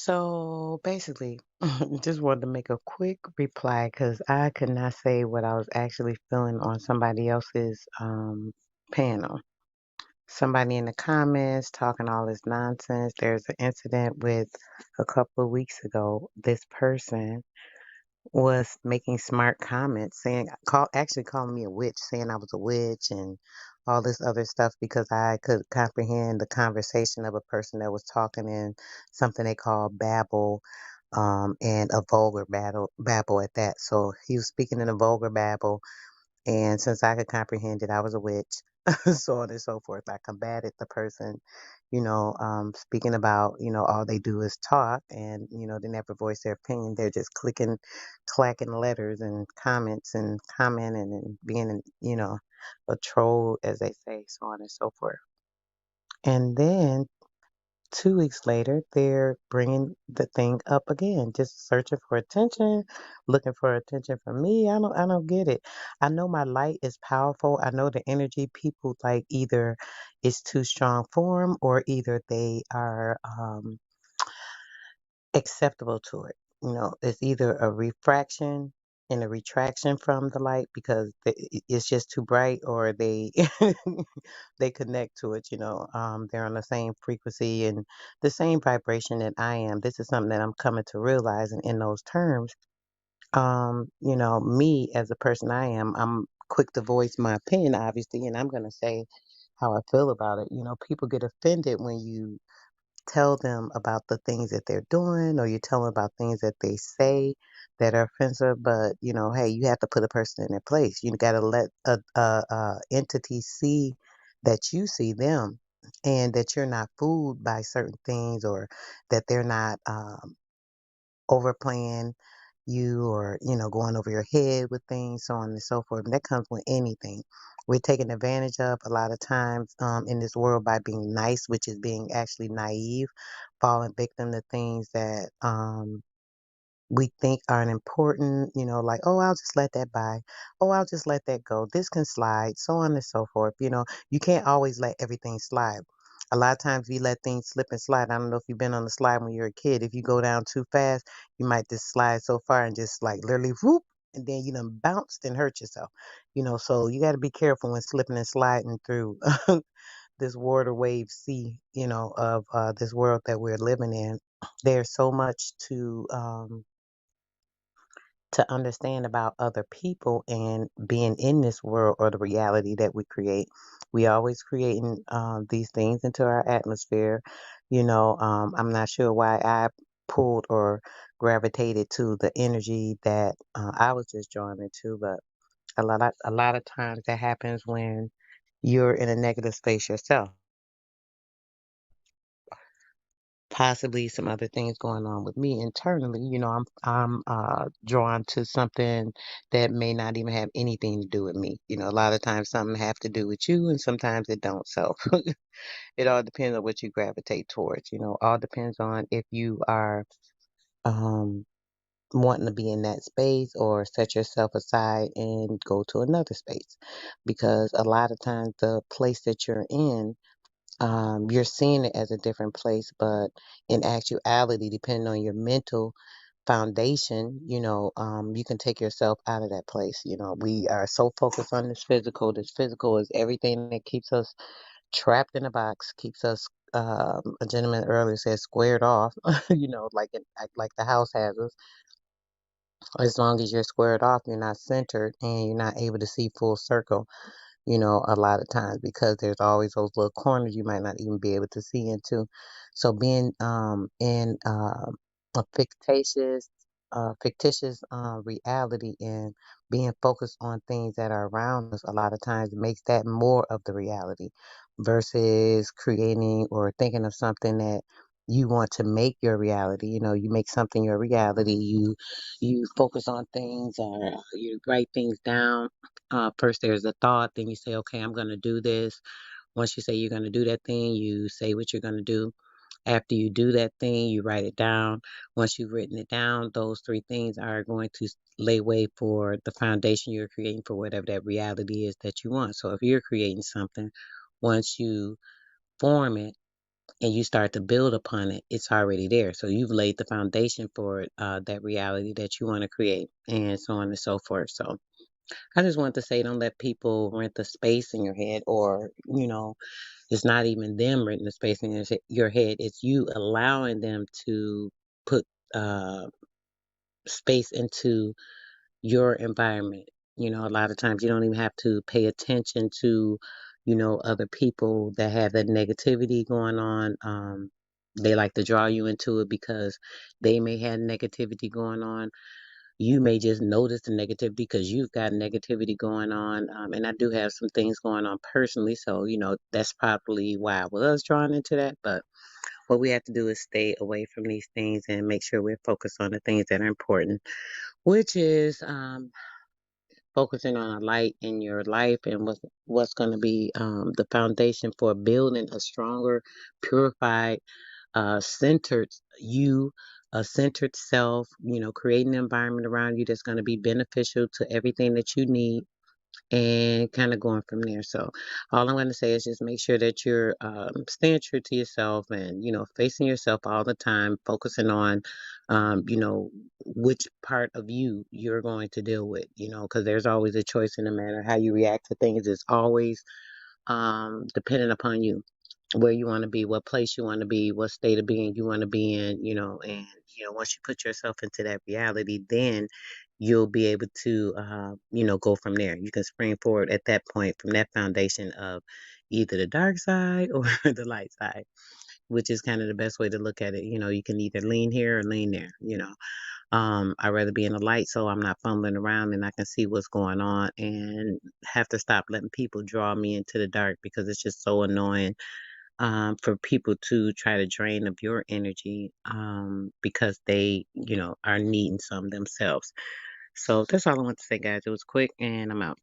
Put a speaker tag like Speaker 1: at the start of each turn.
Speaker 1: So basically, just wanted to make a quick reply because I could not say what I was actually feeling on somebody else's panel. Somebody in the comments talking all this nonsense. There's an incident with a couple of weeks ago. This person was making smart comments, saying, actually calling me a witch, saying I was a witch and all this other stuff because I could comprehend the conversation of a person that was talking in something they call babble, and a vulgar babble at that. So he was speaking in a vulgar babble, and since I could comprehend it, I was a witch, so on and so forth. I combated the person, speaking about, all they do is talk and, they never voice their opinion. They're just clacking letters and comments and commenting and being, a troll, as they say, so on and so forth. And then 2 weeks later, they're bringing the thing up again, just searching for attention, looking for attention from me. I don't get it. I know my light is powerful. I know the energy people like either it's too strong for them or either they are, acceptable to it. It's either a refraction and a retraction from the light because it's just too bright, or they they connect to it. They're on the same frequency and the same vibration that I am. This is something that I'm coming to realize, and in those terms, me as a person I am, I'm quick to voice my opinion, obviously, and I'm gonna say how I feel about it. People get offended when you tell them about the things that they're doing, or you tell them about things that they say that are offensive. But hey, you have to put a person in their place. You got to let a entity see that you see them, and that you're not fooled by certain things, or that they're not overplaying you, or going over your head with things, so on and so forth. And that comes with anything. We're taken advantage of a lot of times, in this world, by being nice, which is being actually naive, falling victim to things that we think aren't important, like, oh, I'll just let that by. Oh, I'll just let that go. This can slide, so on and so forth. You can't always let everything slide. A lot of times we let things slip and slide. I don't know if you've been on the slide when you're a kid. If you go down too fast, you might just slide so far and just like literally whoop, and then you done bounced and hurt yourself. So you got to be careful when slipping and sliding through this water wave sea, of this world that we're living in. There's so much to understand about other people and being in this world, or the reality that we create. We always creating these things into our atmosphere. I'm not sure why I pulled or gravitated to the energy that I was just drawn into, but a lot of times that happens when you're in a negative space yourself. Possibly some other things going on with me internally. I'm drawn to something that may not even have anything to do with me. A lot of times something have to do with you, and sometimes it don't. So it all depends on what you gravitate towards. All depends on if you are um wanting to be in that space, or set yourself aside and go to another space, because a lot of times the place that you're in, you're seeing it as a different place, but in actuality, depending on your mental foundation, you can take yourself out of that place. We are so focused on this physical. This physical is everything that keeps us trapped in a box, keeps us, a gentleman earlier said, squared off, like the house has us. As long as you're squared off, you're not centered, and you're not able to see full circle, a lot of times, because there's always those little corners you might not even be able to see into. So being in a fictitious reality, and being focused on things that are around us, a lot of times makes that more of the reality, versus creating or thinking of something that you want to make your reality. You make something your reality. You focus on things, or you write things down. First, there's a thought, then you say, okay, I'm going to do this. Once you say you're going to do that thing, you say what you're going to do. After you do that thing, you write it down. Once you've written it down, those three things are going to lay way for the foundation you're creating for whatever that reality is that you want. So if you're creating something, once you form it, and you start to build upon it, it's already there. So you've laid the foundation for that reality that you want to create, and so on and so forth. So I just want to say, don't let people rent the space in your head, or it's not even them renting the space in your head. It's you allowing them to put uh, space into your environment. A lot of times you don't even have to pay attention to, other people that have that negativity going on. They like to draw you into it because they may have negativity going on. You may just notice the negativity because you've got negativity going on. And I do have some things going on personally. So, that's probably why I was drawn into that. But what we have to do is stay away from these things and make sure we're focused on the things that are important, which is focusing on a light in your life, and what's going to be the foundation for building a stronger, purified, centered you, a centered self. Creating an environment around you that's going to be beneficial to everything that you need, and kind of going from there. So all I'm going to say is just make sure that you're staying true to yourself, and facing yourself all the time, focusing on which part of you're going to deal with, because there's always a choice in the matter how you react to things. Is always dependent upon you, where you want to be, what place you want to be, what state of being you want to be in, and once you put yourself into that reality, then you'll be able to go from there. You can spring forward at that point from that foundation of either the dark side or the light side, which is kind of the best way to look at it. You can either lean here or lean there. I'd rather be in the light so I'm not fumbling around and I can see what's going on, and have to stop letting people draw me into the dark, because it's just so annoying for people to try to drain of your energy, because they, are needing some themselves. So that's all I want to say, guys. It was quick, and I'm out.